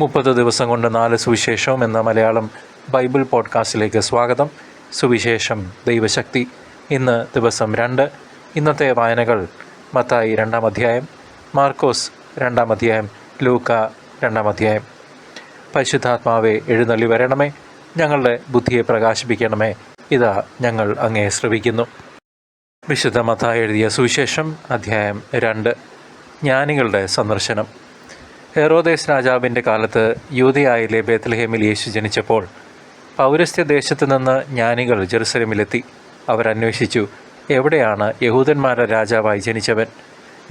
30 ദിവസം കൊണ്ട് 4 സുവിശേഷവും എന്ന മലയാളം ബൈബിൾ പോഡ്കാസ്റ്റിലേക്ക് സ്വാഗതം. സുവിശേഷം ദൈവശക്തി. ഇന്ന് ദിവസം 2. ഇന്നത്തെ വായനകൾ മത്തായി 2-ാം അധ്യായം, മാർക്കോസ് 2-ാം അധ്യായം, ലൂക്ക 2-ാം അധ്യായം. പരിശുദ്ധാത്മാവെ എഴുന്നള്ളി വരണമേ, ഞങ്ങളുടെ ബുദ്ധിയെ പ്രകാശിപ്പിക്കണമേ, ഇതാ ഞങ്ങൾ അങ്ങേ ശ്രവിക്കുന്നു. വിശുദ്ധ മത്തായി എഴുതിയ സുവിശേഷം അധ്യായം 2. ജ്ഞാനികളുടെ സന്ദർശനം. ഹെറോദേസ് രാജാവിൻ്റെ കാലത്ത് യൂദയായിലെ ബേത്ലഹേമിൽ യേശു ജനിച്ചപ്പോൾ പൗരസ്ത്യ ദേശത്തു നിന്ന് ജ്ഞാനികൾ ജെറുസലേമിലെത്തി. അവരന്വേഷിച്ചു, എവിടെയാണ് യഹൂദന്മാരുടെ രാജാവായി ജനിച്ചവൻ?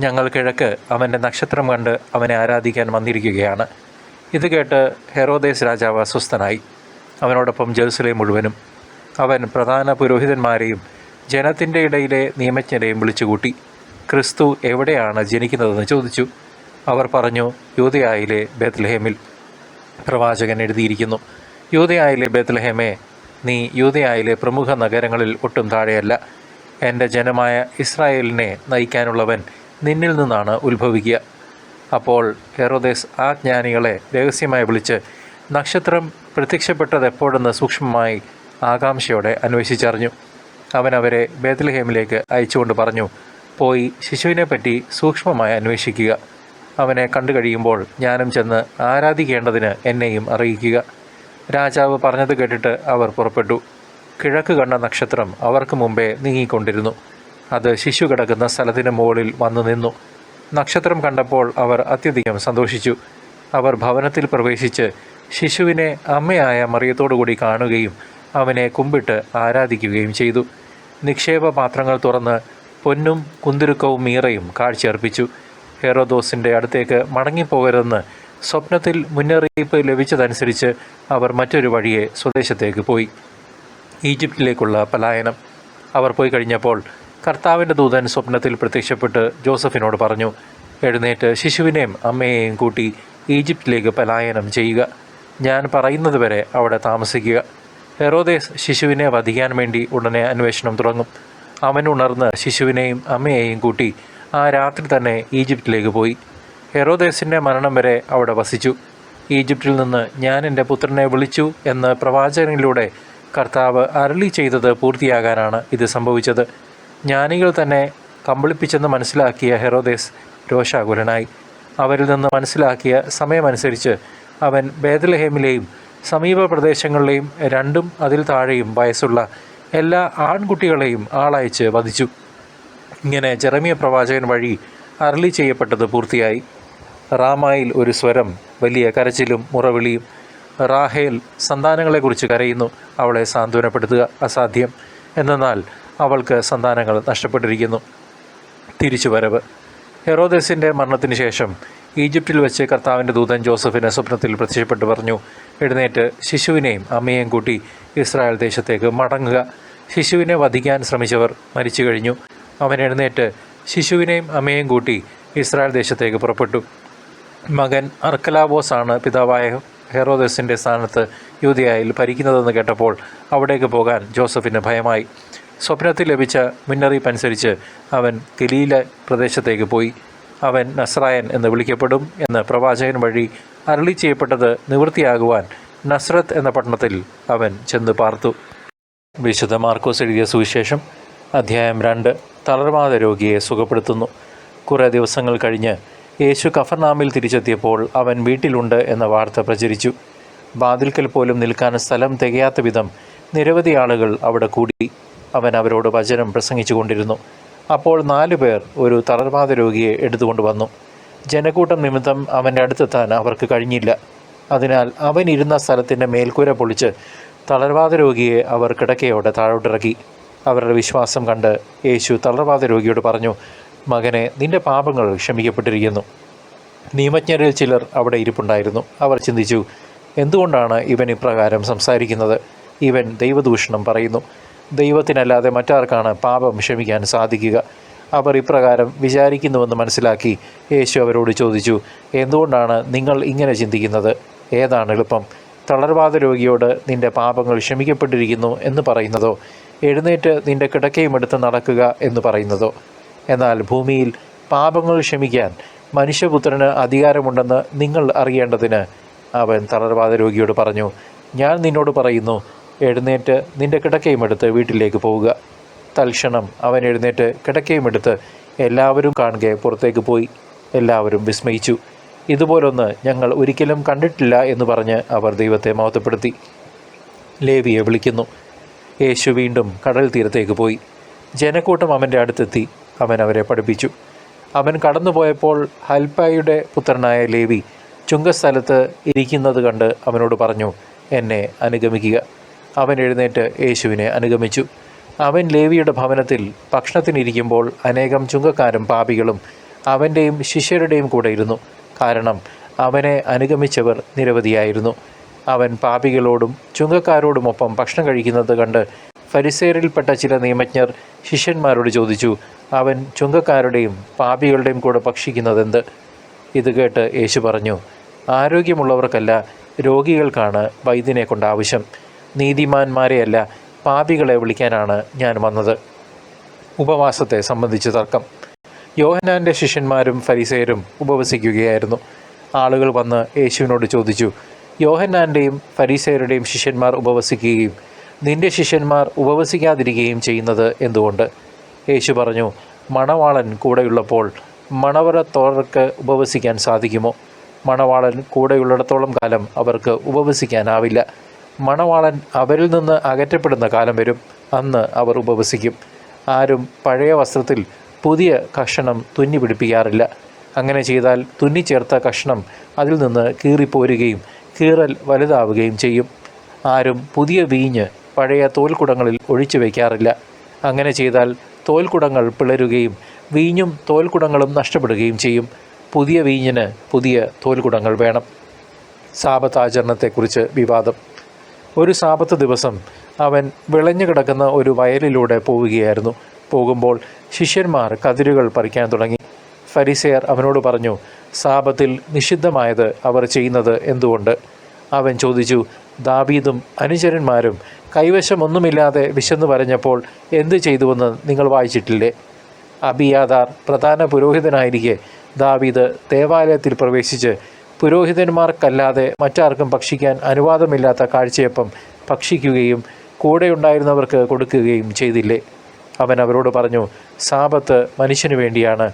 ഞങ്ങൾ കിഴക്ക് അവൻ്റെ നക്ഷത്രം കണ്ട് അവനെ ആരാധിക്കാൻ വന്നിരിക്കുകയാണ്. ഇത് കേട്ട് ഹെറോദേസ് രാജാവ് അസ്വസ്ഥനായി, അവനോടൊപ്പം ജെറുസലേം മുഴുവനും. അവൻ പ്രധാന പുരോഹിതന്മാരെയും ജനത്തിൻ്റെ ഇടയിലെ നിയമജ്ഞരെയും വിളിച്ചുകൂട്ടി ക്രിസ്തു എവിടെയാണ് ജനിക്കുന്നതെന്ന് ചോദിച്ചു. അവർ പറഞ്ഞു, യൂദയായിലെ ബേത്ലഹേമിൽ. പ്രവാചകൻ എഴുതിയിരിക്കുന്നു, യൂദയായിലെ ബേത്ലഹേമേ, നീ യൂദയായിലെ പ്രമുഖ നഗരങ്ങളിൽ ഒട്ടും താഴെയല്ല. എൻ്റെ ജനമായ ഇസ്രായേലിനെ നയിക്കാനുള്ളവൻ നിന്നിൽ നിന്നാണ് ഉത്ഭവിക്കുക. അപ്പോൾ ഹെറോദേസ് ആ ജ്ഞാനികളെ രഹസ്യമായി വിളിച്ച് നക്ഷത്രം പ്രത്യക്ഷപ്പെട്ടത് എപ്പോഴെന്ന് സൂക്ഷ്മമായി ആകാംക്ഷയോടെ അന്വേഷിച്ചറിഞ്ഞു. അവൻ അവരെ ബേത്ലഹേമിലേക്ക് അയച്ചുകൊണ്ട് പറഞ്ഞു, പോയി ശിശുവിനെപ്പറ്റി സൂക്ഷ്മമായി അന്വേഷിക്കുക. അവനെ കണ്ടു കഴിയുമ്പോൾ ഞാനും ചെന്ന് ആരാധിക്കേണ്ടതിന് എന്നെയും അറിയിക്കുക. രാജാവ് പറഞ്ഞത് കേട്ടിട്ട് അവർ പുറപ്പെട്ടു. കിഴക്ക് കണ്ട നക്ഷത്രം അവർക്ക് മുമ്പേ നീങ്ങിക്കൊണ്ടിരുന്നു. അത് ശിശു കിടക്കുന്ന സ്ഥലത്തിന് മുകളിൽ വന്നു നിന്നു. നക്ഷത്രം കണ്ടപ്പോൾ അവർ അത്യധികം സന്തോഷിച്ചു. അവർ ഭവനത്തിൽ പ്രവേശിച്ച് ശിശുവിനെ അമ്മയായ മറിയത്തോടുകൂടി കാണുകയും അവനെ കുമ്പിട്ട് ആരാധിക്കുകയും ചെയ്തു. നിക്ഷേപ പാത്രങ്ങൾ തുറന്ന് പൊന്നും കുന്തിരുക്കവും മീറയും കാഴ്ചയർപ്പിച്ചു. ഹെറോദോസിൻ്റെ അടുത്തേക്ക് മടങ്ങിപ്പോകരുതെന്ന് സ്വപ്നത്തിൽ മുന്നറിയിപ്പ് ലഭിച്ചതനുസരിച്ച് അവർ മറ്റൊരു വഴിയെ സ്വദേശത്തേക്ക് പോയി. ഈജിപ്തിലേക്കുള്ള പലായനം. അവർ പോയി കഴിഞ്ഞപ്പോൾ കർത്താവിൻ്റെ ദൂതൻ സ്വപ്നത്തിൽ പ്രത്യക്ഷപ്പെട്ട് ജോസഫിനോട് പറഞ്ഞു, എഴുന്നേറ്റ് ശിശുവിനെയും അമ്മയെയും കൂട്ടി ഈജിപ്തിലേക്ക് പലായനം ചെയ്യുക. ഞാൻ പറയുന്നത് വരെ അവിടെ താമസിക്കുക. ഹെറോദേസ് ശിശുവിനെ വധിക്കാൻ വേണ്ടി ഉടനെ അന്വേഷണം തുടങ്ങും. അവൻ ഉണർന്ന് ശിശുവിനെയും അമ്മയെയും കൂട്ടി ആ രാത്രി തന്നെ ഈജിപ്തിലേക്ക് പോയി. ഹെറോദേസിൻ്റെ മരണം വരെ അവിടെ വസിച്ചു. ഈജിപ്തിൽ നിന്ന് ഞാൻ എൻ്റെ പുത്രനെ വിളിച്ചു എന്ന് പ്രവാചകനിലൂടെ കർത്താവ് അരുളി ചെയ്തത് പൂർത്തിയാകാനാണ് ഇത് സംഭവിച്ചത്. ജ്ഞാനികൾ തന്നെ കബളിപ്പിച്ചെന്ന് മനസ്സിലാക്കിയ ഹെറോദേസ് രോഷാകുലനായി. അവരിൽ നിന്ന് മനസ്സിലാക്കിയ സമയമനുസരിച്ച് അവൻ ബേത്ലഹേമിലെയും സമീപ പ്രദേശങ്ങളിലെയും 2 അതിൽ താഴെയും വയസ്സുള്ള എല്ലാ ആൺകുട്ടികളെയും ആളയച്ച് വധിച്ചു. ഇങ്ങനെ ജെറമിയ പ്രവാചകൻ വഴി അരുളി ചെയ്യപ്പെട്ടത് പൂർത്തിയായി. റാമായിൽ ഒരു സ്വരം, വലിയ കരച്ചിലും മുറവിളിയും. റാഹേൽ സന്താനങ്ങളെക്കുറിച്ച് കരയുന്നു. അവളെ സാന്ത്വനപ്പെടുത്തുക അസാധ്യം, എന്നാൽ അവൾക്ക് സന്താനങ്ങൾ നഷ്ടപ്പെട്ടിരിക്കുന്നു. തിരിച്ചുവരവ്. ഹെറോദേസിൻ്റെ മരണത്തിന് ശേഷം ഈജിപ്തിൽ വെച്ച് കർത്താവിൻ്റെ ദൂതൻ ജോസഫിന് സ്വപ്നത്തിൽ പ്രത്യക്ഷപ്പെട്ട് പറഞ്ഞു, എഴുന്നേറ്റ് ശിശുവിനെയും അമ്മയെയും കൂട്ടി ഇസ്രായേൽ ദേശത്തേക്ക് മടങ്ങുക. ശിശുവിനെ വധിക്കാൻ ശ്രമിച്ചവർ മരിച്ചു കഴിഞ്ഞു. അവൻ എഴുന്നേറ്റ് ശിശുവിനെയും അമ്മയെയും കൂട്ടി ഇസ്രായേൽ ദേശത്തേക്ക് പുറപ്പെട്ടു. മകൻ അർക്കലാവോസാണ് പിതാവായ ഹെറോദേസിൻ്റെ സ്ഥാനത്ത് യൂദയായിൽ ഭരിക്കുന്നതെന്ന് കേട്ടപ്പോൾ അവിടേക്ക് പോകാൻ ജോസഫിന് ഭയമായി. സ്വപ്നത്തിൽ ലഭിച്ച മുന്നറിയിപ്പനുസരിച്ച് അവൻ ഗലീല പ്രദേശത്തേക്ക് പോയി. അവൻ നസ്രായൻ എന്ന് വിളിക്കപ്പെടും എന്ന് പ്രവാചകൻ വഴി അരുളി ചെയ്യപ്പെട്ടത് നിവൃത്തിയാകുവാൻ നസ്രത്ത് എന്ന പട്ടണത്തിൽ അവൻ ചെന്ന് പാർത്തു. വിശുദ്ധ മാർക്കോസ് എഴുതിയ സുവിശേഷം അധ്യായം 2. തളർവാദ രോഗിയെ സുഖപ്പെടുത്തുന്നു. കുറേ ദിവസങ്ങൾ കഴിഞ്ഞ് യേശു കഫർനാമിൽ തിരിച്ചെത്തിയപ്പോൾ അവൻ വീട്ടിലുണ്ട് എന്ന വാർത്ത പ്രചരിച്ചു. വാതിൽക്കൽ പോലും നിൽക്കാൻ സ്ഥലം തികയാത്ത വിധം നിരവധി ആളുകൾ അവിടെ കൂടി. അവൻ അവരോട് വചനം പ്രസംഗിച്ചു കൊണ്ടിരുന്നു. അപ്പോൾ 4 പേർ ഒരു തളർവാദ രോഗിയെ എടുത്തുകൊണ്ട് വന്നു. ജനക്കൂട്ടം നിമിത്തം അവൻ്റെ അടുത്തെത്താൻ അവർക്ക് കഴിഞ്ഞില്ല. അതിനാൽ അവൻ ഇരുന്ന സ്ഥലത്തിൻ്റെ മേൽക്കൂര പൊളിച്ച് തളർവാദ രോഗിയെ അവർ കിടക്കയോടെ താഴോട്ടിറക്കി. അവരുടെ വിശ്വാസം കണ്ട് യേശു തളർവാദ രോഗിയോട് പറഞ്ഞു, മകനെ, നിന്റെ പാപങ്ങൾ ക്ഷമിക്കപ്പെട്ടിരിക്കുന്നു. നിയമജ്ഞരിൽ ചിലർ അവിടെ ഇരിപ്പുണ്ടായിരുന്നു. അവർ ചിന്തിച്ചു, എന്തുകൊണ്ടാണ് ഇവൻ ഇപ്രകാരം സംസാരിക്കുന്നത്? ഇവൻ ദൈവദൂഷണം പറയുന്നു. ദൈവത്തിനല്ലാതെ മറ്റാർക്കാണ് പാപം ക്ഷമിക്കാൻ സാധിക്കുക? അവർ ഇപ്രകാരം വിചാരിക്കുന്നുവെന്ന് മനസ്സിലാക്കി യേശു അവരോട് ചോദിച്ചു, എന്തുകൊണ്ടാണ് നിങ്ങൾ ഇങ്ങനെ ചിന്തിക്കുന്നത്? ഏതാണ് എളുപ്പം, തളർവാദ രോഗിയോട് നിന്റെ പാപങ്ങൾ ക്ഷമിക്കപ്പെട്ടിരിക്കുന്നു എന്ന് പറയുന്നതോ, എഴുന്നേറ്റ് നിന്റെ കിടക്കയും എടുത്ത് നടക്കുക എന്ന് പറയുന്നതോ? എന്നാൽ ഭൂമിയിൽ പാപങ്ങൾ ക്ഷമിക്കാൻ മനുഷ്യപുത്രന് അധികാരമുണ്ടെന്ന് നിങ്ങൾ അറിയേണ്ടതിന് അവൻ തളർവാദ രോഗിയോട് പറഞ്ഞു, ഞാൻ നിന്നോട് പറയുന്നു, എഴുന്നേറ്റ് നിന്റെ കിടക്കയും എടുത്ത് വീട്ടിലേക്ക് പോവുക. തൽക്ഷണം അവൻ എഴുന്നേറ്റ് കിടക്കയും എടുത്ത് എല്ലാവരും കാണുക പുറത്തേക്ക് പോയി. എല്ലാവരും വിസ്മയിച്ചു. ഇതുപോലൊന്ന് ഞങ്ങൾ ഒരിക്കലും കണ്ടിട്ടില്ല എന്ന് പറഞ്ഞ് അവർ ദൈവത്തെ മഹത്വപ്പെടുത്തി. ലേവിയെ വിളിക്കുന്നു. യേശു വീണ്ടും കടൽ തീരത്തേക്ക് പോയി. ജനക്കൂട്ടം അവൻ്റെ അടുത്തെത്തി. അവൻ അവരെ പഠിപ്പിച്ചു. അവൻ കടന്നുപോയപ്പോൾ ഹൽപ്പായുടെ പുത്രനായ ലേവി ചുങ്കസ്ഥലത്ത് ഇരിക്കുന്നത് കണ്ട് അവനോട് പറഞ്ഞു, എന്നെ അനുഗമിക്കുക. അവൻ എഴുന്നേറ്റ് യേശുവിനെ അനുഗമിച്ചു. അവൻ ലേവിയുടെ ഭവനത്തിൽ ഭക്ഷണത്തിനിരിക്കുമ്പോൾ അനേകം ചുങ്കക്കാരും പാപികളും അവൻ്റെയും ശിഷ്യരുടെയും കൂടെ ഇരുന്നു. കാരണം അവനെ അനുഗമിച്ചവർ നിരവധിയായിരുന്നു. അവൻ പാപികളോടും ചുങ്കക്കാരോടുമൊപ്പം ഭക്ഷണം കഴിക്കുന്നത് കണ്ട് ഫരിസേയരിൽപ്പെട്ട ചില നിയമജ്ഞർ ശിഷ്യന്മാരോട് ചോദിച്ചു, അവൻ ചുങ്കക്കാരുടെയും പാപികളുടെയും കൂടെ ഭക്ഷിക്കുന്നതെന്ത്? ഇത് കേട്ട് യേശു പറഞ്ഞു, ആരോഗ്യമുള്ളവർക്കല്ല, രോഗികൾക്കാണ് വൈദ്യനെ കൊണ്ട് ആവശ്യം. നീതിമാന്മാരെയല്ല, പാപികളെ വിളിക്കാനാണ് ഞാൻ വന്നത്. ഉപവാസത്തെ സംബന്ധിച്ച് തർക്കം. യോഹന്നാൻ്റെ ശിഷ്യന്മാരും ഫരിസേയരും ഉപവസിക്കുകയായിരുന്നു. ആളുകൾ വന്ന് യേശുവിനോട് ചോദിച്ചു, യോഹന്നാൻ്റെയും ഫരിസേയരുടെയും ശിഷ്യന്മാർ ഉപവസിക്കുകയും നിന്റെ ശിഷ്യന്മാർ ഉപവസിക്കാതിരിക്കുകയും ചെയ്യുന്നത് എന്തുകൊണ്ട്? യേശു പറഞ്ഞു, മണവാളൻ കൂടെയുള്ളപ്പോൾ മണവറത്തോർക്ക് ഉപവസിക്കാൻ സാധിക്കുമോ? മണവാളൻ കൂടെയുള്ളിടത്തോളം കാലം അവർക്ക് ഉപവസിക്കാനാവില്ല. മണവാളൻ അവരിൽ നിന്ന് അകറ്റപ്പെടുന്ന കാലം വരും, അന്ന് അവർ ഉപവസിക്കും. ആരും പഴയ വസ്ത്രത്തിൽ പുതിയ കഷണം തുന്നി പിടിപ്പിക്കാറില്ല. അങ്ങനെ ചെയ്താൽ തുന്നിച്ചേർത്ത കഷണം അതിൽ നിന്ന് കീറിപ്പോരുകയും കീറൽ വലുതാവുകയും ചെയ്യും. ആരും പുതിയ വീഞ്ഞ് പഴയ തോൽക്കുടങ്ങളിൽ ഒഴിച്ചു വയ്ക്കാറില്ല. അങ്ങനെ ചെയ്താൽ തോൽക്കുടങ്ങൾ പിളരുകയും വീഞ്ഞും തോൽക്കുടങ്ങളും നഷ്ടപ്പെടുകയും ചെയ്യും. പുതിയ വീഞ്ഞിന് പുതിയ തോൽക്കുടങ്ങൾ വേണം. സാബത്ത് ആചരണത്തെക്കുറിച്ച് വിവാദം. ഒരു സാബത്ത് ദിവസം അവൻ വിളഞ്ഞു കിടക്കുന്ന ഒരു വയലിലൂടെ പോവുകയായിരുന്നു. പോകുമ്പോൾ ശിഷ്യന്മാർ കതിരുകൾ പറിക്കാൻ തുടങ്ങി. ഫരിസേയർ അവനോട് പറഞ്ഞു, സാബത്തിൽ നിഷിദ്ധമായത് അവർ ചെയ്യുന്നത് എന്തുകൊണ്ട്? അവൻ ചോദിച്ചു, ദാവീദും അനുചരന്മാരും കൈവശമൊന്നുമില്ലാതെ വിശന്നു വരഞ്ഞപ്പോൾ എന്ത് ചെയ്തുവെന്ന് നിങ്ങൾ വായിച്ചിട്ടില്ലേ? അബിയാഥാർ പ്രധാന പുരോഹിതനായിരിക്കെ ദാവീദ് ദേവാലയത്തിൽ പ്രവേശിച്ച് പുരോഹിതന്മാർക്കല്ലാതെ മറ്റാർക്കും ഭക്ഷിക്കാൻ അനുവാദമില്ലാത്ത കാഴ്ചയപ്പം ഭക്ഷിക്കുകയും കൂടെയുണ്ടായിരുന്നവർക്ക് കൊടുക്കുകയും ചെയ്തില്ലേ? അവൻ അവരോട് പറഞ്ഞു, സാബത്ത് മനുഷ്യന് വേണ്ടിയാണ്,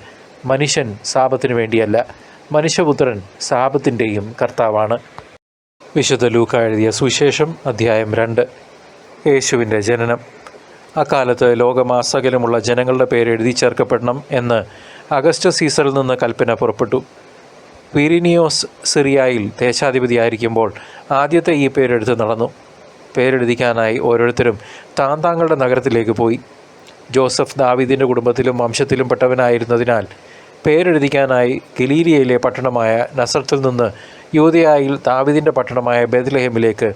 മനുഷ്യൻ സാബത്തിന് വേണ്ടിയല്ല. മനുഷ്യപുത്രൻ സാബത്തിൻ്റെയും കർത്താവാണ്. വിശുദ്ധ ലൂക്ക എഴുതിയ സുവിശേഷം അധ്യായം 2. യേശുവിൻ്റെ ജനനം. അക്കാലത്ത് ലോകമാസകലമുള്ള ജനങ്ങളുടെ പേര് എഴുതി ചേർക്കപ്പെടണം എന്ന് അഗസ്റ്റസ് സീസറിൽ നിന്ന് കൽപ്പന പുറപ്പെട്ടു. ക്വിരിനിയോസ് സിറിയയിൽ ദേശാധിപതിയായിരിക്കുമ്പോൾ ആദ്യത്തെ ഈ പേരെഴുത്ത് നടന്നു. പേരെഴുതിക്കാനായി ഓരോരുത്തരും താങ്കളുടെ നഗരത്തിലേക്ക് പോയി. ജോസഫ് ദാവീദിൻ്റെ കുടുംബത്തിലും വംശത്തിലും പെട്ടവനായിരുന്നതിനാൽ പേരെഴുതിക്കാനായി ഗലീലിയയിലെ പട്ടണമായ നസറത്തിൽ നിന്ന് യൂദയായിൽ ദാവീദിൻ്റെ പട്ടണമായ ബേത്ലഹേമിലേക്ക്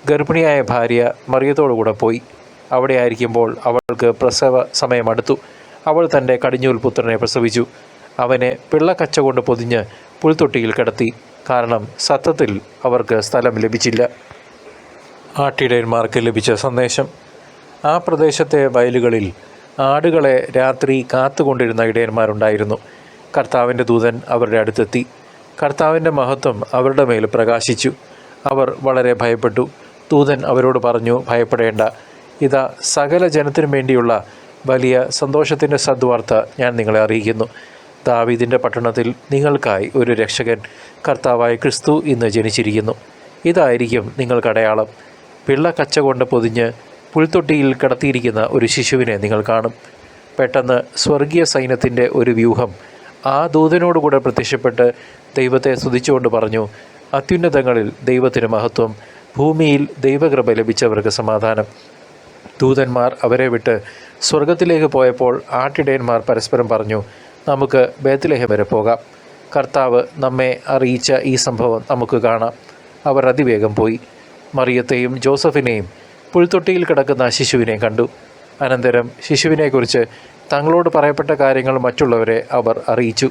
ഗർഭിണിയായ ഭാര്യ മറിയത്തോടുകൂടെ പോയി. അവിടെ ആയിരിക്കുമ്പോൾ അവൾക്ക് പ്രസവ സമയമടുത്തു. അവൾ തൻ്റെ കടിഞ്ഞൂൽ പുത്രനെ പ്രസവിച്ചു. അവനെ പിള്ളക്കച്ച കൊണ്ട് പൊതിഞ്ഞ് പുൽത്തൊട്ടിയിൽ കിടത്തി. കാരണം സത്യത്തിൽ അവർക്ക് സ്ഥലം ലഭിച്ചില്ല. ആട്ടിടയന്മാർക്ക് ലഭിച്ച സന്ദേശം. ആ പ്രദേശത്തെ വയലുകളിൽ ആടുകളെ രാത്രി കാത്തുകൊണ്ടിരുന്ന ഇടയന്മാരുണ്ടായിരുന്നു. കർത്താവിൻ്റെ ദൂതൻ അവരുടെ അടുത്തെത്തി. കർത്താവിൻ്റെ മഹത്വം അവരുടെ മേൽ പ്രകാശിച്ചു. അവർ വളരെ ഭയപ്പെട്ടു. ദൂതൻ അവരോട് പറഞ്ഞു, ഭയപ്പെടേണ്ട. ഇതാ, സകല ജനത്തിനും വേണ്ടിയുള്ള വലിയ സന്തോഷത്തിൻ്റെ സദ്വാർത്ത ഞാൻ നിങ്ങളെ അറിയിക്കുന്നു. ദാവീദിൻ്റെ പട്ടണത്തിൽ നിങ്ങൾക്കായി ഒരു രക്ഷകൻ, കർത്താവായ ക്രിസ്തു, ഇന്ന് ജനിച്ചിരിക്കുന്നു. ഇതായിരിക്കും നിങ്ങൾക്ക് അടയാളം. പിള്ളക്കച്ച കൊണ്ട് പൊതിഞ്ഞ് പുൽത്തൊട്ടിയിൽ കിടത്തിയിരിക്കുന്ന ഒരു ശിശുവിനെ നിങ്ങൾ കാണും. പെട്ടെന്ന് സ്വർഗീയ സൈന്യത്തിൻ്റെ ഒരു വ്യൂഹം ആ ദൂതനോടുകൂടെ പ്രത്യക്ഷപ്പെട്ട് ദൈവത്തെ സ്തുതിച്ചുകൊണ്ട് പറഞ്ഞു, അത്യുന്നതങ്ങളിൽ ദൈവത്തിന് മഹത്വം, ഭൂമിയിൽ ദൈവകൃപ ലഭിച്ചവർക്ക് സമാധാനം. ദൂതന്മാർ അവരെ വിട്ട് സ്വർഗത്തിലേക്ക് പോയപ്പോൾ ആട്ടിടയന്മാർ പരസ്പരം പറഞ്ഞു, നമുക്ക് ബേത്ലഹേം വരെ പോകാം. കർത്താവ് നമ്മെ അറിയിച്ച ഈ സംഭവം നമുക്ക് കാണാം. അവർ അതിവേഗം പോയി. മറിയത്തെയും ജോസഫിനെയും പുൽത്തൊട്ടിയിൽ കിടക്കുന്ന ശിശുവിനെയും കണ്ടു. അനന്തരം ശിശുവിനെക്കുറിച്ച് തങ്ങളോട് പറയപ്പെട്ട കാര്യങ്ങൾ മറ്റുള്ളവരെ അവർ അറിയിച്ചു.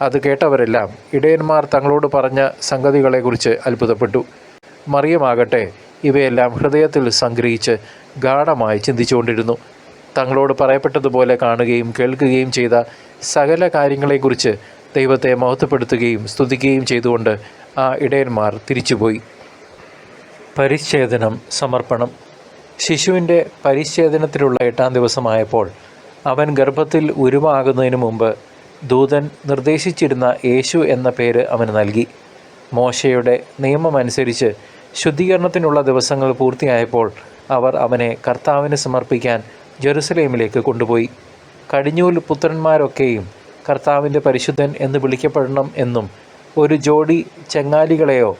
അത് കേട്ടവരെല്ലാം ഇടയന്മാർ തങ്ങളോട് പറഞ്ഞ സംഗതികളെക്കുറിച്ച് അത്ഭുതപ്പെട്ടു. മറിയമാകട്ടെ ഇവയെല്ലാം ഹൃദയത്തിൽ സംഗ്രഹിച്ച് ഗാഢമായി ചിന്തിച്ചുകൊണ്ടിരുന്നു. തങ്ങളോട് പറയപ്പെട്ടതുപോലെ കാണുകയും കേൾക്കുകയും ചെയ്ത സകല കാര്യങ്ങളെക്കുറിച്ച് ദൈവത്തെ മഹത്വപ്പെടുത്തുകയും സ്തുതിക്കുകയും ചെയ്തുകൊണ്ട് ആ ഇടയന്മാർ തിരിച്ചുപോയി. പരിച്ഛേദനം, സമർപ്പണം. ശിശുവിൻ്റെ പരിച്ഛേദനത്തിലുള്ള 8-ാം ദിവസമായപ്പോൾ അവൻ ഗർഭത്തിൽ ഉരുവാകുന്നതിന് മുമ്പ് ദൂതൻ നിർദ്ദേശിച്ചിരുന്ന യേശു എന്ന പേര് അവന് നൽകി. മോശയുടെ നിയമമനുസരിച്ച് ശുദ്ധീകരണത്തിനുള്ള ദിവസങ്ങൾ പൂർത്തിയായപ്പോൾ അവർ അവനെ കർത്താവിന് സമർപ്പിക്കാൻ ജെറുസലേമിലേക്ക് കൊണ്ടുപോയി. കടിഞ്ഞൂൽ പുത്രന്മാരൊക്കെയും കർത്താവിൻ്റെ പരിശുദ്ധൻ എന്ന് വിളിക്കപ്പെടണം എന്നും ഒരു ജോഡി ചെങ്ങാലികളെയോ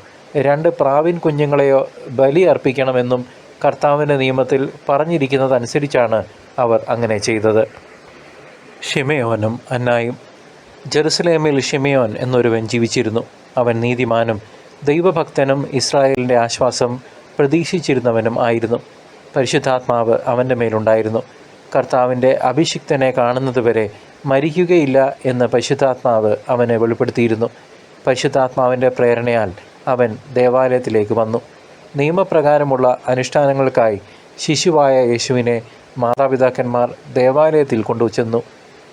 2 പ്രാവിൻ കുഞ്ഞുങ്ങളെയോ ബലി അർപ്പിക്കണമെന്നും കർത്താവിൻ്റെ നിയമത്തിൽ പറഞ്ഞിരിക്കുന്നതനുസരിച്ചാണ് അവർ അങ്ങനെ ചെയ്തത്. ശിമെയോനും അന്നായും. ജെറുസലേമിൽ ശിമെയോൻ എന്നൊരുവൻ ജീവിച്ചിരുന്നു. അവൻ നീതിമാനും ദൈവഭക്തനും ഇസ്രായേലിൻ്റെ ആശ്വാസം പ്രതീക്ഷിച്ചിരുന്നവനും ആയിരുന്നു. പരിശുദ്ധാത്മാവ് അവൻ്റെ മേലുണ്ടായിരുന്നു. കർത്താവിൻ്റെ അഭിഷിക്തനെ കാണുന്നതുവരെ മരിക്കുകയില്ല എന്ന് പരിശുദ്ധാത്മാവ് അവനെ വെളിപ്പെടുത്തിയിരുന്നു. പരിശുദ്ധാത്മാവിൻ്റെ പ്രേരണയാൽ അവൻ ദേവാലയത്തിലേക്ക് വന്നു. നിയമപ്രകാരമുള്ള അനുഷ്ഠാനങ്ങൾക്കായി ശിശുവായ യേശുവിനെ മാതാപിതാക്കന്മാർ ദേവാലയത്തിൽ കൊണ്ടുചെന്നു.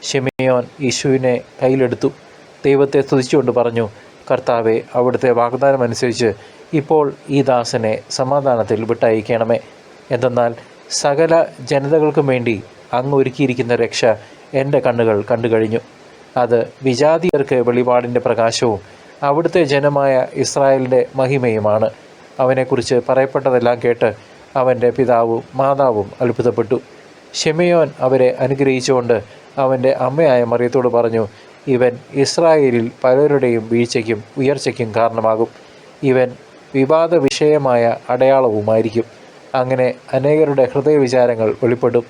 ശിമെയോൻ യേശുവിനെ കയ്യിലെടുത്തു ദൈവത്തെ സ്തുതിച്ചുകൊണ്ട് പറഞ്ഞു, കർത്താവെ, അവിടുത്തെ വാഗ്ദാനമനുസരിച്ച് ഇപ്പോൾ ഈ ദാസനെ സമാധാനത്തിൽ വിട്ടയക്കണമേ. എന്തെന്നാൽ സകല ജനതകൾക്കും വേണ്ടി അങ്ങ് ഒരുക്കിയിരിക്കുന്ന രക്ഷ എൻ്റെ കണ്ണുകൾ കണ്ടു കഴിഞ്ഞു. അത് വിജാതിയർക്ക് വെളിപാടിൻ്റെ പ്രകാശവും അവിടുത്തെ ജനമായ ഇസ്രായേലിൻ്റെ മഹിമയുമാണ്. അവനെക്കുറിച്ച് പറയപ്പെട്ടതെല്ലാം കേട്ട് അവൻ്റെ പിതാവും മാതാവും അത്ഭുതപ്പെട്ടു. ശിമെയോൻ അവരെ അനുഗ്രഹിച്ചുകൊണ്ട് അവൻ്റെ അമ്മയായ മറിയത്തോട് പറഞ്ഞു, ഇവൻ ഇസ്രായേലിൽ പലരുടെയും വീഴ്ചയ്ക്കും ഉയർച്ചയ്ക്കും കാരണമാകും. ഇവൻ വിവാദ വിഷയമായ അടയാളവുമായിരിക്കും. അങ്ങനെ അനേകരുടെ ഹൃദയവിചാരങ്ങൾ വെളിപ്പെടും.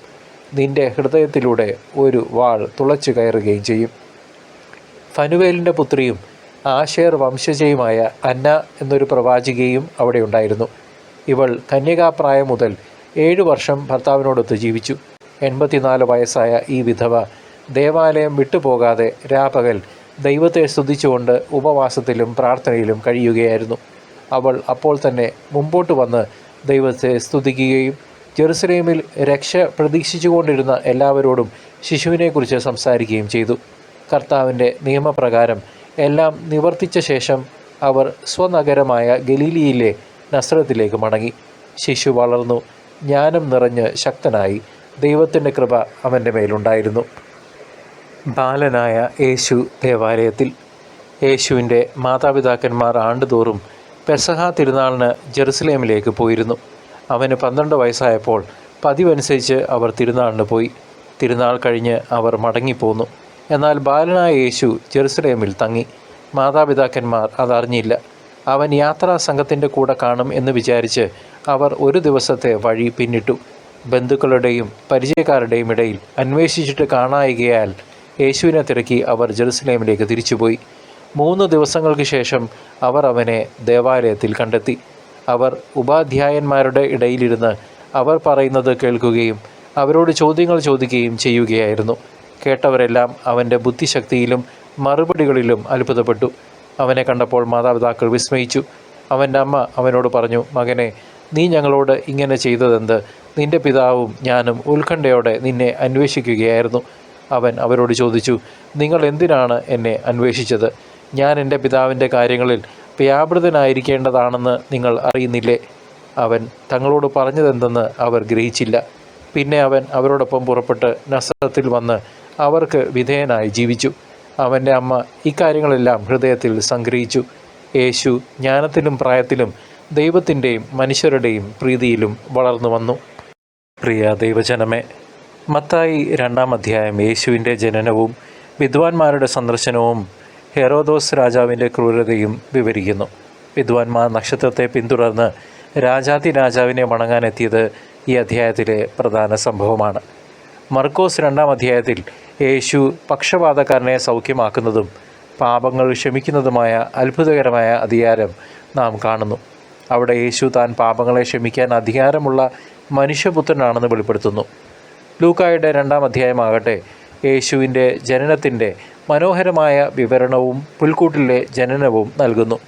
നിന്റെ ഹൃദയത്തിലൂടെ ഒരു വാൾ തുളച്ചു കയറുകയും ചെയ്യും. ഫനുവേലിൻ്റെ പുത്രിയും ആശേർ വംശജയുമായ അന്ന എന്നൊരു പ്രവാചികയും അവിടെ ഉണ്ടായിരുന്നു. ഇവൾ കന്യകാപ്രായം മുതൽ 7 വർഷം ഭർത്താവിനോടൊത്ത് ജീവിച്ചു. 84 വയസ്സായ ഈ വിധവ ദേവാലയം വിട്ടുപോകാതെ രാപകൽ ദൈവത്തെ സ്തുതിച്ചുകൊണ്ട് ഉപവാസത്തിലും പ്രാർത്ഥനയിലും കഴിയുകയായിരുന്നു. അവൾ അപ്പോൾ തന്നെ മുമ്പോട്ട് വന്ന് ദൈവത്തെ സ്തുതിക്കുകയും ജെറുസലേമിൽ രക്ഷ പ്രതീക്ഷിച്ചുകൊണ്ടിരുന്ന എല്ലാവരോടും ശിശുവിനെക്കുറിച്ച് സംസാരിക്കുകയും ചെയ്തു. കർത്താവിൻ്റെ നിയമപ്രകാരം എല്ലാം നിവർത്തിച്ച ശേഷം അവർ സ്വനഗരമായ ഗലീലിയിലെ നസ്രത്തിലേക്ക് മടങ്ങി. ശിശു വളർന്നു, ജ്ഞാനം നിറഞ്ഞ് ശക്തനായി. ദൈവത്തിൻ്റെ കൃപ അവൻ്റെ മേലുണ്ടായിരുന്നു. ബാലനായ യേശു ദേവാലയത്തിൽ. യേശുവിൻ്റെ മാതാപിതാക്കന്മാർ ആണ്ടുതോറും പെസഹ തിരുനാളിന് ജെറുസലേമിലേക്ക് പോയിരുന്നു. അവന് 12 വയസ്സായപ്പോൾ പതിവനുസരിച്ച് അവർ തിരുനാളിന് പോയി. തിരുനാൾ കഴിഞ്ഞ് അവർ മടങ്ങിപ്പോന്നു. എന്നാൽ ബാലനായ യേശു ജെറുസലേമിൽ തങ്ങി. മാതാപിതാക്കന്മാർ അതറിഞ്ഞില്ല. അവൻ യാത്രാ സംഘത്തിൻ്റെ കൂടെ കാണും എന്ന് വിചാരിച്ച് അവർ ഒരു ദിവസത്തെ വഴി പിന്നിട്ടു. ബന്ധുക്കളുടെയും പരിചയക്കാരുടെയും ഇടയിൽ അന്വേഷിച്ചിട്ട് കാണായികയാൽ യേശുവിനെ തിരക്കി അവർ ജെറുസലേമിലേക്ക് തിരിച്ചുപോയി. 3 ദിവസങ്ങൾക്ക് ശേഷം അവർ അവനെ ദേവാലയത്തിൽ കണ്ടെത്തി. അവർ ഉപാധ്യായന്മാരുടെ ഇടയിലിരുന്ന് അവർ പറയുന്നത് കേൾക്കുകയും അവരോട് ചോദ്യങ്ങൾ ചോദിക്കുകയും ചെയ്യുകയായിരുന്നു. കേട്ടവരെല്ലാം അവൻ്റെ ബുദ്ധിശക്തിയിലും മറുപടികളിലും അത്ഭുതപ്പെട്ടു. അവനെ കണ്ടപ്പോൾ മാതാപിതാക്കൾ വിസ്മയിച്ചു. അവൻ്റെ അമ്മ അവനോട് പറഞ്ഞു, മകനെ, നീ ഞങ്ങളോട് ഇങ്ങനെ ചെയ്തതെന്ത്? നിൻ്റെ പിതാവും ഞാനും ഉത്കണ്ഠയോടെ നിന്നെ അന്വേഷിക്കുകയായിരുന്നു. അവൻ അവരോട് ചോദിച്ചു, നിങ്ങൾ എന്തിനാണ് എന്നെ അന്വേഷിച്ചത്? ഞാൻ എൻ്റെ പിതാവിൻ്റെ കാര്യങ്ങളിൽ വ്യാപൃതനായിരിക്കേണ്ടതാണെന്ന് നിങ്ങൾ അറിയുന്നില്ലേ? അവൻ തങ്ങളോട് പറഞ്ഞതെന്തെന്ന് അവർ ഗ്രഹിച്ചില്ല. പിന്നെ അവൻ അവരോടൊപ്പം പുറപ്പെട്ട് നസറത്തിൽ വന്ന് അവർക്ക് വിധേയനായി ജീവിച്ചു. അവൻ്റെ അമ്മ ഇക്കാര്യങ്ങളെല്ലാം ഹൃദയത്തിൽ സംഗ്രഹിച്ചു. യേശു ജ്ഞാനത്തിലും പ്രായത്തിലും ദൈവത്തിൻ്റെയും മനുഷ്യരുടെയും പ്രീതിയിലും വളർന്നു വന്നു. പ്രിയ ദൈവജനമേ, മത്തായി 2-ാം അധ്യായം യേശുവിൻ്റെ ജനനവും വിദ്വാൻമാരുടെ സന്ദർശനവും ഹെറോദോസ് രാജാവിൻ്റെ ക്രൂരതയും വിവരിക്കുന്നു. വിദ്വാൻമാർ നക്ഷത്രത്തെ പിന്തുടർന്ന് രാജാവിനെ വണങ്ങാനെത്തിയത് ഈ അധ്യായത്തിലെ പ്രധാന സംഭവമാണ്. മർക്കോസ് 2-ാം അധ്യായത്തിൽ യേശു പക്ഷപാതക്കാരനെ സൗഖ്യമാക്കുന്നതും പാപങ്ങൾ ക്ഷമിക്കുന്നതുമായ അത്ഭുതകരമായ അധികാരം നാം കാണുന്നു. അവിടെ യേശു താൻ പാപങ്ങളെ ക്ഷമിക്കാൻ അധികാരമുള്ള മനുഷ്യപുത്രനാണെന്ന് വെളിപ്പെടുത്തുന്നു. ലൂക്കായുടെ 2-ാം അധ്യായമാകട്ടെ യേശുവിൻ്റെ ജനനത്തിൻ്റെ മനോഹരമായ വിവരണവും പുൽക്കൂട്ടിലെ ജനനവും നൽകുന്നു.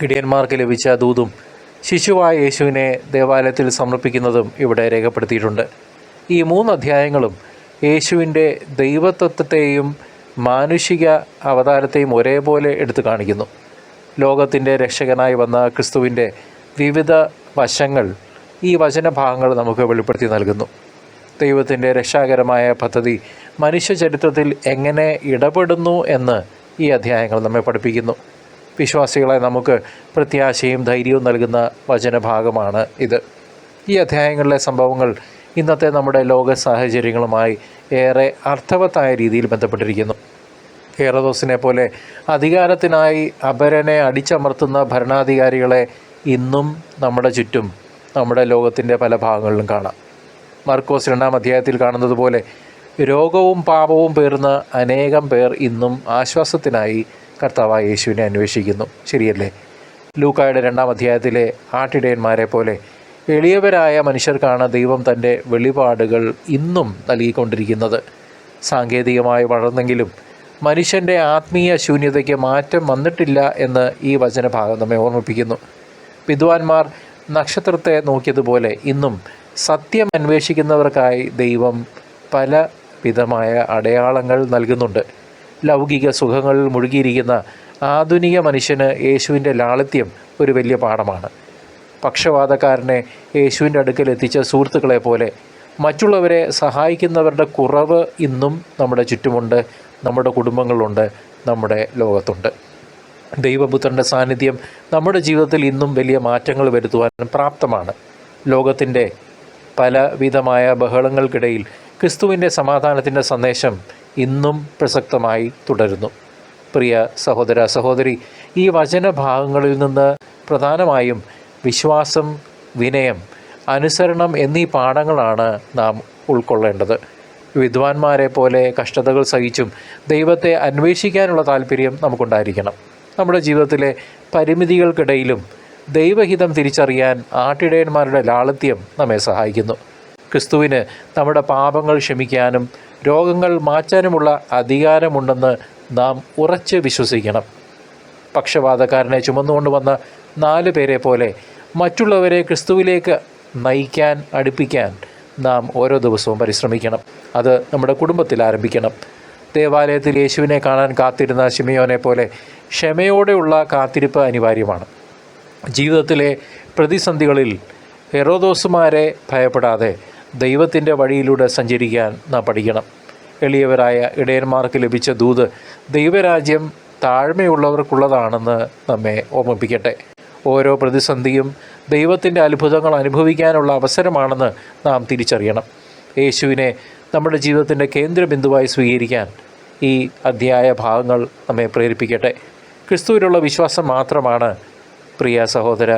ഇടയന്മാർക്ക് ലഭിച്ച ദൂതും ശിശുവായ യേശുവിനെ ദേവാലയത്തിൽ സമർപ്പിക്കുന്നതും ഇവിടെ രേഖപ്പെടുത്തിയിട്ടുണ്ട്. ഈ 3 അധ്യായങ്ങളും യേശുവിൻ്റെ ദൈവത്വത്തെയും മാനുഷിക അവതാരത്തെയും ഒരേപോലെ എടുത്തു കാണിക്കുന്നു. ലോകത്തിൻ്റെ രക്ഷകനായി വന്ന ക്രിസ്തുവിൻ്റെ വിവിധ വശങ്ങൾ ഈ വചനഭാഗങ്ങൾ നമുക്ക് വെളിപ്പെടുത്തി നൽകുന്നു. ദൈവത്തിൻ്റെ രക്ഷാകരമായ പദ്ധതി മനുഷ്യചരിത്രത്തിൽ എങ്ങനെ ഇടപെടുന്നു എന്ന് ഈ അധ്യായങ്ങൾ നമ്മെ പഠിപ്പിക്കുന്നു. വിശ്വാസികളെ നമുക്ക് പ്രത്യാശയും ധൈര്യവും നൽകുന്ന വചനഭാഗമാണ് ഇത്. ഈ അധ്യായങ്ങളിലെ സംഭവങ്ങൾ ഇന്നത്തെ നമ്മുടെ ലോക സാഹചര്യങ്ങളുമായി ഏറെ അർത്ഥവത്തായ രീതിയിൽ ബന്ധപ്പെട്ടിരിക്കുന്നു. ഹെറോദോസിനെ പോലെ അധികാരത്തിനായി അപരനെ അടിച്ചമർത്തുന്ന ഭരണാധികാരികളെ ഇന്നും നമ്മുടെ ചുറ്റും നമ്മുടെ ലോകത്തിൻ്റെ പല ഭാഗങ്ങളിലും കാണാം. മർക്കോസ് 2-ാം അധ്യായത്തിൽ കാണുന്നത് പോലെ രോഗവും പാപവും പേറുന്ന അനേകം പേർ ഇന്നും ആശ്വാസത്തിനായി കർത്താവായ യേശുവിനെ അന്വേഷിക്കുന്നു. ശരിയല്ലേ? ലൂക്കായുടെ 2-ാം അധ്യായത്തിലെ ആട്ടിടയന്മാരെ പോലെ എളിയവരായ മനുഷ്യർക്കാണ് ദൈവം തൻ്റെ വെളിപാടുകൾ ഇന്നും നൽകിക്കൊണ്ടിരിക്കുന്നത്. സാങ്കേതികമായി വളർന്നെങ്കിലും മനുഷ്യൻ്റെ ആത്മീയ ശൂന്യതയ്ക്ക് മാറ്റം വന്നിട്ടില്ല എന്ന് ഈ വചനഭാഗം നമ്മെ ഓർമ്മിപ്പിക്കുന്നു. വിദ്വാൻമാർ നക്ഷത്രത്തെ നോക്കിയതുപോലെ ഇന്നും സത്യം അന്വേഷിക്കുന്നവർക്കായി ദൈവം പല വിധമായ അടയാളങ്ങൾ നൽകുന്നുണ്ട്. ലൗകിക സുഖങ്ങളിൽ മുഴുകിയിരിക്കുന്ന ആധുനിക മനുഷ്യന് യേശുവിൻ്റെ ലാളിത്യം ഒരു വലിയ പാഠമാണ്. പക്ഷപാതക്കാരനെ യേശുവിൻ്റെ അടുക്കൽ എത്തിച്ച സുഹൃത്തുക്കളെ പോലെ മറ്റുള്ളവരെ സഹായിക്കുന്നവരുടെ കുറവ് ഇന്നും നമ്മുടെ ചുറ്റുമുണ്ട്, നമ്മുടെ കുടുംബങ്ങളുണ്ട്, നമ്മുടെ ലോകത്തുണ്ട്. ദൈവപുത്രൻ്റെ സാന്നിധ്യം നമ്മുടെ ജീവിതത്തിൽ ഇന്നും വലിയ മാറ്റങ്ങൾ വരുത്തുവാൻ പ്രാപ്തമാണ്. ലോകത്തിൻ്റെ പലവിധമായ ബഹളങ്ങൾക്കിടയിൽ ക്രിസ്തുവിൻ്റെ സമാധാനത്തിൻ്റെ സന്ദേശം ഇന്നും പ്രസക്തമായി തുടരുന്നു. പ്രിയ സഹോദര സഹോദരി, ഈ വചനഭാഗങ്ങളിൽ നിന്ന് പ്രധാനമായും വിശ്വാസം, വിനയം, അനുസരണം എന്നീ പാഠങ്ങളാണ് നാം ഉൾക്കൊള്ളേണ്ടത്. വിദ്വാൻമാരെ പോലെ കഷ്ടതകൾ സഹിച്ചും ദൈവത്തെ അന്വേഷിക്കാനുള്ള താല്പര്യം നമുക്കുണ്ടായിരിക്കണം. നമ്മുടെ ജീവിതത്തിലെ പരിമിതികൾക്കിടയിലും ദൈവഹിതം തിരിച്ചറിയാൻ ആട്ടിടയന്മാരുടെ ലാളിത്യം നമ്മെ സഹായിക്കുന്നു. ക്രിസ്തുവിന് നമ്മുടെ പാപങ്ങൾ ക്ഷമിക്കാനും രോഗങ്ങൾ മാറ്റാനുമുള്ള അധികാരമുണ്ടെന്ന് നാം ഉറച്ച് വിശ്വസിക്കണം. പക്ഷപാതക്കാരനെ ചുമന്നുകൊണ്ട് വന്ന 4 പേരെ പോലെ മറ്റുള്ളവരെ ക്രിസ്തുവിലേക്ക് നയിക്കാൻ, അടുപ്പിക്കാൻ നാം ഓരോ ദിവസവും പരിശ്രമിക്കണം. അത് നമ്മുടെ കുടുംബത്തിൽ ആരംഭിക്കണം. ദേവാലയത്തിൽ യേശുവിനെ കാണാൻ കാത്തിരുന്ന ശിമയോനെ പോലെ ക്ഷമയോടെയുള്ള കാത്തിരിപ്പ് അനിവാര്യമാണ്. ജീവിതത്തിലെ പ്രതിസന്ധികളിൽ ഹെറോദോസുമാരെ ഭയപ്പെടാതെ ദൈവത്തിൻ്റെ വഴിയിലൂടെ സഞ്ചരിക്കാൻ നാം പഠിക്കണം. എളിയവരായ ഇടയന്മാർക്ക് ലഭിച്ച ദൂത് ദൈവരാജ്യം താഴ്മയുള്ളവർക്കുള്ളതാണെന്ന് നമ്മെ ഓർമ്മിപ്പിക്കട്ടെ. ഓരോ പ്രതിസന്ധിയും ദൈവത്തിൻ്റെ അത്ഭുതങ്ങൾ അനുഭവിക്കാനുള്ള അവസരമാണെന്ന് നാം തിരിച്ചറിയണം. യേശുവിനെ നമ്മുടെ ജീവിതത്തിൻ്റെ കേന്ദ്രബിന്ദുവായി സ്വീകരിക്കാൻ ഈ അധ്യായ ഭാഗങ്ങൾ നമ്മെ പ്രേരിപ്പിക്കട്ടെ. ക്രിസ്തുവിലുള്ള വിശ്വാസം മാത്രമാണ് പ്രിയ സഹോദര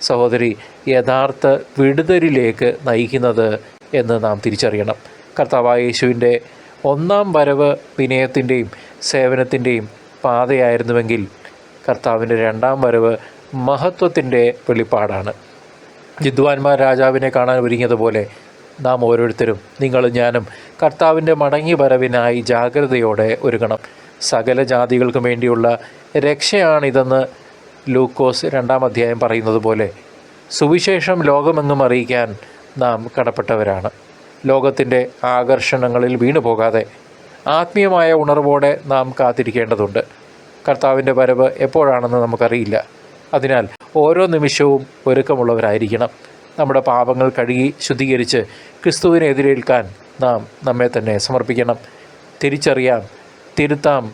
സഹോദരി യഥാർത്ഥ വിടുതലിലേക്ക് നയിക്കുന്നത് എന്ന് നാം തിരിച്ചറിയണം. കർത്താവായ യേശുവിൻ്റെ 1-ാം വരവ് വിനയത്തിൻ്റെയും സേവനത്തിൻ്റെയും പാതയായിരുന്നുവെങ്കിൽ കർത്താവിൻ്റെ 2-ാം വരവ് മഹത്വത്തിൻ്റെ വെളിപ്പാടാണ്. വിദ്വാൻമാർ രാജാവിനെ കാണാൻ ഒരുങ്ങിയതുപോലെ നാം ഓരോരുത്തരും, നിങ്ങളും ഞാനും, കർത്താവിൻ്റെ മടങ്ങി വരവിനായി ജാഗ്രതയോടെ ഒരുങ്ങണം. സകല ജാതികൾക്കും വേണ്ടിയുള്ള രക്ഷയാണിതെന്ന് ലൂക്കോസ് 2-ാം അധ്യായം പറയുന്നത് പോലെ സുവിശേഷം ലോകമെങ്ങും അറിയിക്കാൻ നാം കടപ്പെട്ടവരാണ്. ലോകത്തിൻ്റെ ആകർഷണങ്ങളിൽ വീണു പോകാതെ ആത്മീയമായ ഉണർവോടെ നാം കാത്തിരിക്കേണ്ടതുണ്ട്. കർത്താവിൻ്റെ വരവ് എപ്പോഴാണെന്ന് നമുക്കറിയില്ല. അതിനാൽ ഓരോ നിമിഷവും ഒരുക്കമുള്ളവരായിരിക്കണം. നമ്മുടെ പാപങ്ങൾ കഴുകി ശുദ്ധീകരിച്ച് ക്രിസ്തുവിനെ എതിരേൽക്കാൻ നാം നമ്മെ തന്നെ സമർപ്പിക്കണം. തിരിച്ചറിയാം, തിരുത്താം,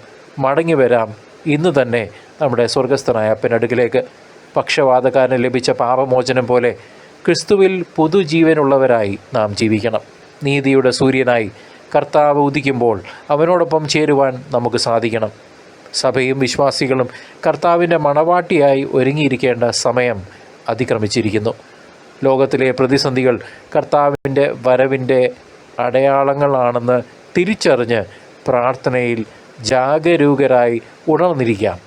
മടങ്ങി വരാം ഇന്ന് തന്നെ നമ്മുടെ സ്വർഗസ്ഥനായ അപ്പനടുക്കിലേക്ക്. പക്ഷവാതക്കാരന് ലഭിച്ച പാപമോചനം പോലെ ക്രിസ്തുവിൽ പുതുജീവനുള്ളവരായി നാം ജീവിക്കണം. നീതിയുടെ സൂര്യനായി കർത്താവ് ഉദിക്കുമ്പോൾ അവനോടൊപ്പം ചേരുവാൻ നമുക്ക് സാധിക്കണം. സഭയും വിശ്വാസികളും കർത്താവിൻ്റെ മണവാട്ടിയായി ഒരുങ്ങിയിരിക്കേണ്ട സമയം അതിക്രമിച്ചിരിക്കുന്നു. ലോകത്തിലെ പ്രതിസന്ധികൾ കർത്താവിൻ്റെ വരവിൻ്റെ അടയാളങ്ങളാണെന്ന് തിരിച്ചറിഞ്ഞ് പ്രാർത്ഥനയിൽ ജാഗരൂകരായി ഉണർന്നിരിക്കാം.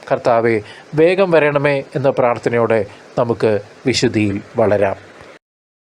കർത്താവെ, വേഗം വരണമേ എന്ന പ്രാർത്ഥനയോടെ നമുക്ക് വിശുദ്ധിയിൽ വളരാം.